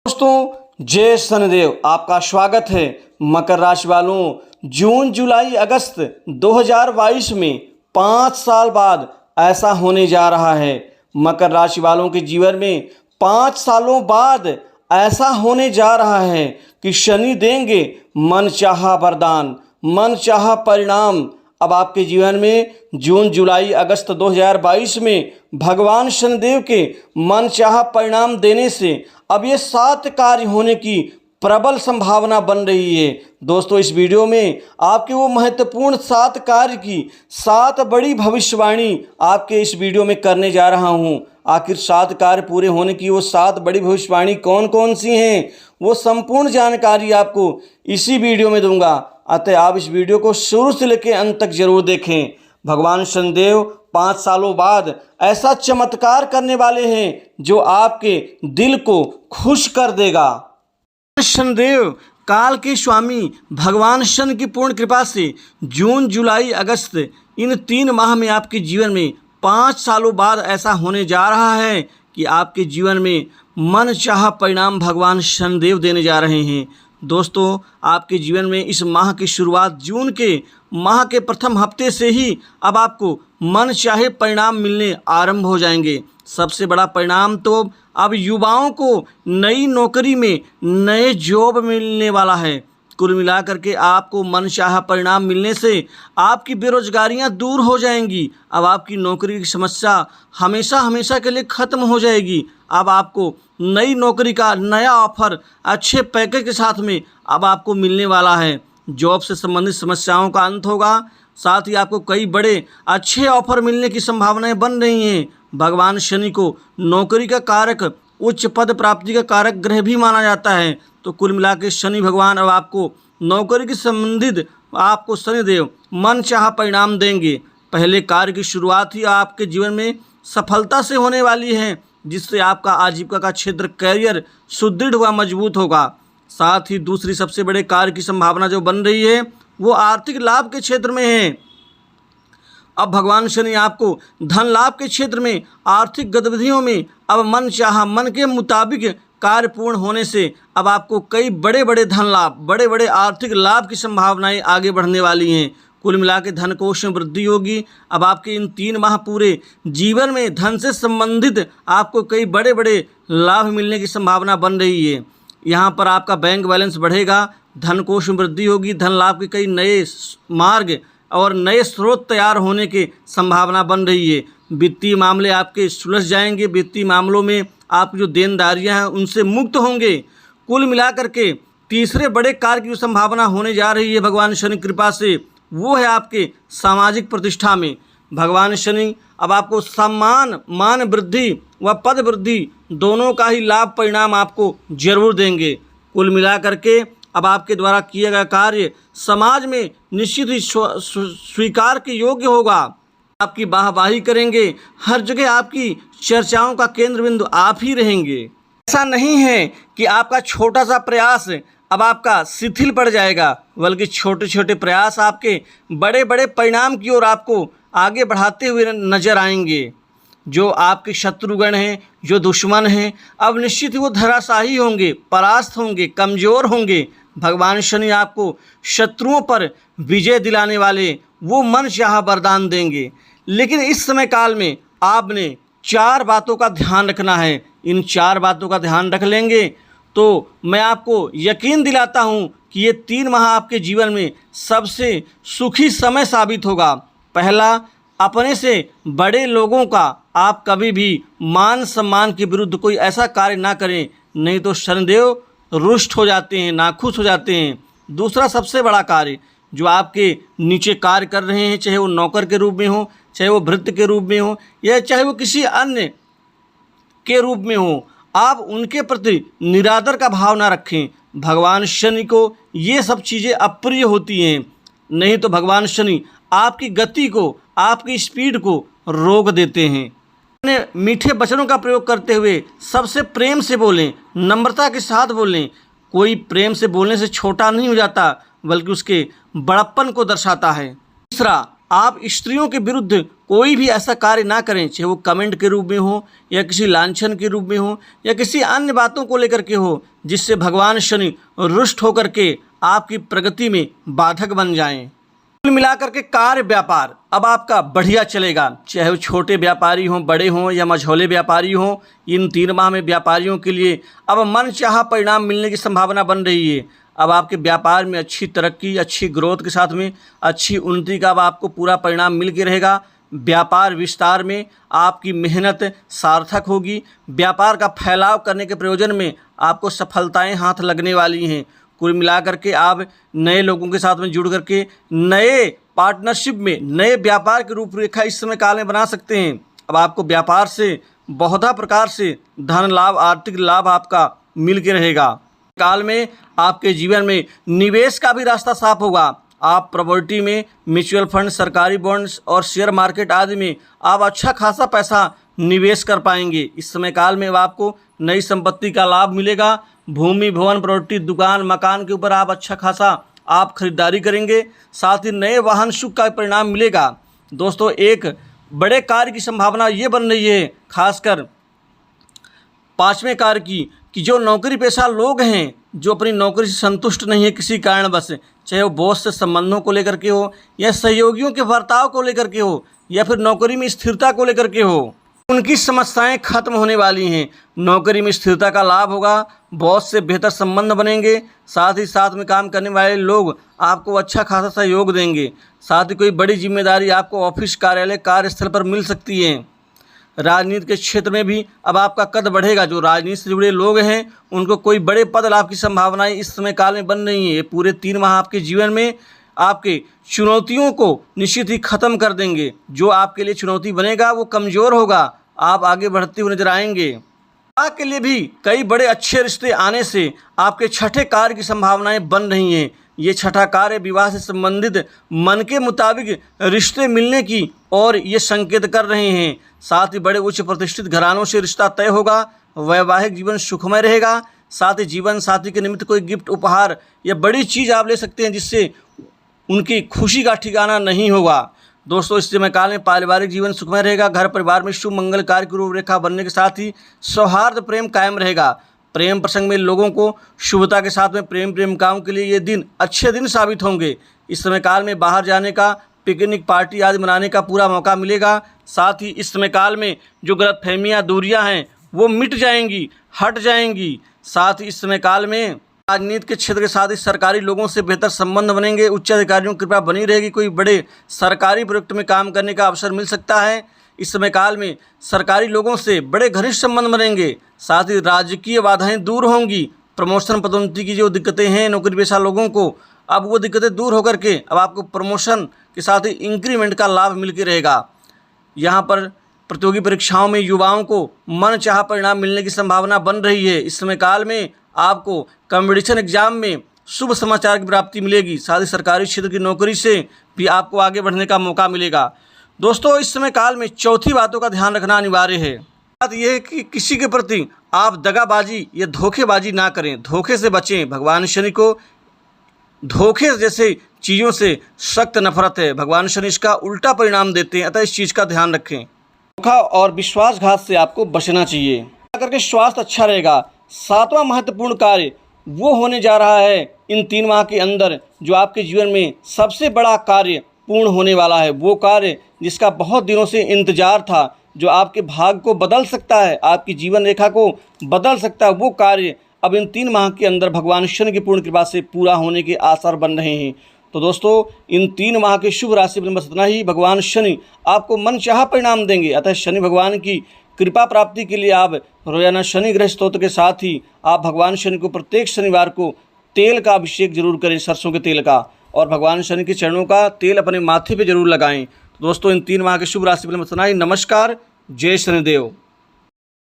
दोस्तों जय शनिदेव, आपका स्वागत है। मकर राशि वालों, जून जुलाई अगस्त 2022 में 5 साल बाद ऐसा होने जा रहा है। मकर राशि वालों के जीवन में 5 सालों बाद ऐसा होने जा रहा है कि शनि देंगे मनचाहा वरदान, मनचाहा परिणाम। अब आपके जीवन में जून जुलाई अगस्त 2022 में भगवान शनिदेव के मनचाहा परिणाम देने से अब ये 7 कार्य होने की प्रबल संभावना बन रही है। दोस्तों, इस वीडियो में आपके वो महत्वपूर्ण 7 कार्य की 7 बड़ी भविष्यवाणी आपके इस वीडियो में करने जा रहा हूँ। आखिर 7 कार्य पूरे होने की वो 7 बड़ी भविष्यवाणी कौन कौन सी हैं, वो संपूर्ण जानकारी आपको इसी वीडियो में दूंगा। अतः आप इस वीडियो को शुरू से लेकर अंत तक जरूर देखें। भगवान शनिदेव 5 सालों बाद ऐसा चमत्कार करने वाले हैं जो आपके दिल को खुश कर देगा। शनिदेव काल के स्वामी भगवान शनि की पूर्ण कृपा से जून जुलाई अगस्त इन 3 माह में आपके जीवन में 5 सालों बाद ऐसा होने जा रहा है कि आपके जीवन में मनचाहा परिणाम भगवान शनिदेव देने जा रहे हैं। दोस्तों, आपके जीवन में इस माह की शुरुआत जून के माह के प्रथम हफ्ते से ही अब आपको मनचाहे परिणाम मिलने आरंभ हो जाएंगे। सबसे बड़ा परिणाम तो अब युवाओं को नई नौकरी में नए जॉब मिलने वाला है। कुल मिलाकर के आपको मनचाहा परिणाम मिलने से आपकी बेरोजगारियां दूर हो जाएंगी। अब आपकी नौकरी की समस्या हमेशा हमेशा के लिए ख़त्म हो जाएगी। अब आपको नई नौकरी का नया ऑफर अच्छे पैकेज के साथ में अब आपको मिलने वाला है। जॉब से संबंधित समस्याओं का अंत होगा। साथ ही आपको कई बड़े अच्छे ऑफर मिलने की संभावनाएं बन रही हैं। भगवान शनि को नौकरी का कारक, उच्च पद प्राप्ति का कारक ग्रह भी माना जाता है। तो कुल मिला के शनि भगवान अब आपको नौकरी के संबंधित आपको शनिदेव मनचाहा परिणाम देंगे। पहले कार्य की शुरुआत ही आपके जीवन में सफलता से होने वाली है, जिससे आपका आजीविका का क्षेत्र करियर सुदृढ़ व मजबूत होगा। साथ ही दूसरी सबसे बड़े कार्य की संभावना जो बन रही है वो आर्थिक लाभ के क्षेत्र में है। अब भगवान शनि आपको धन लाभ के क्षेत्र में, आर्थिक गतिविधियों में अब मनचाहा मन के मुताबिक कार्य पूर्ण होने से अब आपको कई बड़े बड़े धन लाभ, बड़े बड़े आर्थिक लाभ की संभावनाएं आगे बढ़ने वाली हैं। कुल मिला के धन कोष में वृद्धि होगी। अब आपके इन 3 माह पूरे जीवन में धन से संबंधित आपको कई बड़े बड़े लाभ मिलने की संभावना बन रही है। यहाँ पर आपका बैंक बैलेंस बढ़ेगा, धन कोष में वृद्धि होगी, धन लाभ के कई नए मार्ग और नए स्रोत तैयार होने की संभावना बन रही है। वित्तीय मामले आपके सुलझ जाएंगे। वित्तीय मामलों में आप जो देनदारियां हैं उनसे मुक्त होंगे। कुल मिलाकर के तीसरे बड़े कार्य की संभावना होने जा रही है भगवान शनि कृपा से, वो है आपके सामाजिक प्रतिष्ठा में। भगवान शनि अब आपको सम्मान, मान वृद्धि व पद वृद्धि दोनों का ही लाभ परिणाम आपको जरूर देंगे। कुल मिलाकर के अब आपके द्वारा किया गया कार्य समाज में निश्चित ही स्वीकार के योग्य होगा। आपकी वाहवाही करेंगे, हर जगह आपकी चर्चाओं का केंद्र बिंदु आप ही रहेंगे। ऐसा नहीं है कि आपका छोटा सा प्रयास अब आपका शिथिल पड़ जाएगा, बल्कि छोटे छोटे प्रयास आपके बड़े बड़े परिणाम की ओर आपको आगे बढ़ाते हुए नजर आएंगे। जो आपके शत्रुगण हैं, जो दुश्मन हैं, अब निश्चित ही वो धराशायी होंगे, परास्त होंगे, कमज़ोर होंगे। भगवान शनि आपको शत्रुओं पर विजय दिलाने वाले वो मनचाहा वरदान देंगे। लेकिन इस समय काल में आपने 4 बातों का ध्यान रखना है। इन 4 बातों का ध्यान रख लेंगे तो मैं आपको यकीन दिलाता हूँ कि ये 3 माह आपके जीवन में सबसे सुखी समय साबित होगा। पहला, अपने से बड़े लोगों का आप कभी भी मान सम्मान के विरुद्ध कोई ऐसा कार्य ना करें, नहीं तो शनिदेव रुष्ट हो जाते हैं, नाखुश हो जाते हैं। दूसरा सबसे बड़ा कार्य, जो आपके नीचे कार्य कर रहे हैं, चाहे वो नौकर के रूप में हो, चाहे वो भृत्य के रूप में हो, या चाहे वो किसी अन्य के रूप में हो, आप उनके प्रति निरादर का भाव ना रखें। भगवान शनि को ये सब चीज़ें अप्रिय होती हैं। नहीं तो भगवान शनि आपकी गति को, आपकी स्पीड को रोक देते हैं। अपने मीठे वचनों का प्रयोग करते हुए सबसे प्रेम से बोलें, नम्रता के साथ बोलें। कोई प्रेम से बोलने से छोटा नहीं हो जाता, बल्कि उसके बड़प्पन को दर्शाता है। तीसरा, आप स्त्रियों के विरुद्ध कोई भी ऐसा कार्य ना करें, चाहे वो कमेंट के रूप में हो या किसी लांछन के रूप में हो या किसी अन्य बातों को लेकर के हो, जिससे भगवान शनि रुष्ट होकर के आपकी प्रगति में बाधक बन जाएं। कुल मिलाकर के कार्य व्यापार अब आपका बढ़िया चलेगा, चाहे वो छोटे व्यापारी हों, बड़े हों या मझोले व्यापारी हों। इन 3 माह में व्यापारियों के लिए अब मनचाहा परिणाम मिलने की संभावना बन रही है। अब आपके व्यापार में अच्छी तरक्की, अच्छी ग्रोथ के साथ में अच्छी उन्नति का अब आपको पूरा परिणाम मिल के रहेगा। व्यापार विस्तार में आपकी मेहनत सार्थक होगी। व्यापार का फैलाव करने के प्रयोजन में आपको सफलताएं हाथ लगने वाली हैं। कुल मिलाकर के आप नए लोगों के साथ में जुड़ करके नए पार्टनरशिप में नए व्यापार की रूपरेखा इस समय काल में बना सकते हैं। अब आपको व्यापार से बहुधा प्रकार से धन लाभ, आर्थिक लाभ आपका मिल के रहेगा। काल में आपके जीवन में निवेश का भी रास्ता साफ होगा। आप प्रॉपर्टी में, म्यूचुअल फंड, सरकारी बॉन्ड्स और शेयर मार्केट आदि में आप अच्छा खासा पैसा निवेश कर पाएंगे। इस समय काल में आपको नई संपत्ति का लाभ मिलेगा। भूमि, भवन, प्रॉपर्टी, दुकान, मकान के ऊपर आप अच्छा खासा आप खरीदारी करेंगे। साथ ही नए वाहन सुख का परिणाम मिलेगा। दोस्तों, एक बड़े कार्य की संभावना ये बन रही है, खासकर 5वें कार्य की, कि जो नौकरी पेशा लोग हैं, जो अपनी नौकरी से संतुष्ट नहीं है किसी कारणवश, चाहे वो बॉस से संबंधों को लेकर के हो या सहयोगियों के बर्ताव को लेकर के हो या फिर नौकरी में स्थिरता को लेकर के हो, उनकी समस्याएं खत्म होने वाली हैं। नौकरी में स्थिरता का लाभ होगा, बॉस से बेहतर संबंध बनेंगे। साथ ही साथ में काम करने वाले लोग आपको अच्छा खासा सहयोग देंगे। साथ ही कोई बड़ी जिम्मेदारी आपको ऑफिस, कार्यालय, कार्यस्थल पर मिल सकती है। राजनीति के क्षेत्र में भी अब आपका कद बढ़ेगा। जो राजनीति से जुड़े लोग हैं उनको कोई बड़े पद लाभ की संभावनाएं इस समय काल में बन रही हैं। ये पूरे 3 माह आपके जीवन में आपके चुनौतियों को निश्चित ही खत्म कर देंगे। जो आपके लिए चुनौती बनेगा वो कमज़ोर होगा, आप आगे बढ़ते हुए नजर आएंगे। आपके लिए भी कई बड़े अच्छे रिश्ते आने से आपके छठे कार्य की संभावनाएं बन रही हैं। ये छठा कार्य विवाह से संबंधित मन के मुताबिक रिश्ते मिलने की और ये संकेत कर रहे हैं। साथ ही बड़े उच्च प्रतिष्ठित घरानों से रिश्ता तय होगा। वैवाहिक जीवन सुखमय रहेगा। साथ ही जीवन साथी के निमित्त कोई गिफ्ट, उपहार या बड़ी चीज़ आप ले सकते हैं जिससे उनकी खुशी का ठिकाना नहीं होगा। दोस्तों, इस समय काल में पारिवारिक जीवन सुखमय रहेगा। घर परिवार में शुभ मंगल कार्य की रूपरेखा बनने के साथ ही सौहार्द प्रेम कायम रहेगा। प्रेम प्रसंग में लोगों को शुभता के साथ में प्रेमिकाओं के लिए ये दिन अच्छे दिन साबित होंगे। इस समय काल में बाहर जाने का, पिकनिक, पार्टी आदि मनाने का पूरा मौका मिलेगा। साथ ही इस समय काल में जो गलतफहमियाँ, दूरियाँ हैं वो मिट जाएंगी, हट जाएंगी। साथ ही इस समय काल में राजनीति के क्षेत्र के साथ ही सरकारी लोगों से बेहतर संबंध बनेंगे। उच्च अधिकारियों की कृपा बनी रहेगी। कोई बड़े सरकारी प्रोजेक्ट में काम करने का अवसर मिल सकता है। इस समय काल में सरकारी लोगों से बड़े घनिष्ठ संबंध बनेंगे। साथ ही राजकीय बाधाएं दूर होंगी। प्रमोशन, पदोन्नति की जो दिक्कतें हैं नौकरी पेशा लोगों को, अब वो दिक्कतें दूर होकर के अब आपको प्रमोशन के साथ ही इंक्रीमेंट का लाभ मिल के रहेगा। यहाँ पर प्रतियोगी परीक्षाओं में युवाओं को मनचाहा परिणाम मिलने की संभावना बन रही है। इस समय काल में आपको कॉम्पिटिशन एग्जाम में शुभ समाचार की प्राप्ति मिलेगी। साथ ही सरकारी क्षेत्र की नौकरी से भी आपको आगे बढ़ने का मौका मिलेगा। दोस्तों, इस समय काल में चौथी बातों का ध्यान रखना अनिवार्य है। बात यह है कि किसी के प्रति आप दगाबाजी या धोखेबाजी ना करें, धोखे से बचें। भगवान शनि को धोखे जैसे चीज़ों से सख्त नफरत है। भगवान शनि इसका उल्टा परिणाम देते हैं, अतः इस चीज़ का ध्यान रखें। धोखा और विश्वासघात से आपको बचना चाहिए। करके स्वास्थ्य अच्छा रहेगा। 7वां महत्वपूर्ण कार्य वो होने जा रहा है इन 3 माह के अंदर जो आपके जीवन में सबसे बड़ा कार्य पूर्ण होने वाला है। वो कार्य जिसका बहुत दिनों से इंतजार था, जो आपके भाग्य को बदल सकता है, आपकी जीवन रेखा को बदल सकता है, वो कार्य अब इन 3 माह के अंदर भगवान शनि की पूर्ण कृपा से पूरा होने के आसार बन रहे हैं। तो दोस्तों, इन 3 माह के शुभ राशि में बस इतना ही। भगवान शनि आपको मनचाहा परिणाम देंगे। अतः शनि भगवान की कृपा प्राप्ति के लिए आप रोजाना शनि ग्रह स्तोत्र के साथ ही आप भगवान शनि को प्रत्येक शनिवार को तेल का अभिषेक जरूर करें, सरसों के तेल का, और भगवान शनि के चरणों का तेल अपने माथे पे जरूर लगाएं। तो दोस्तों, इन 3 माह के शुभ राशि में बस इतना ही। नमस्कार, जय शनिदेव।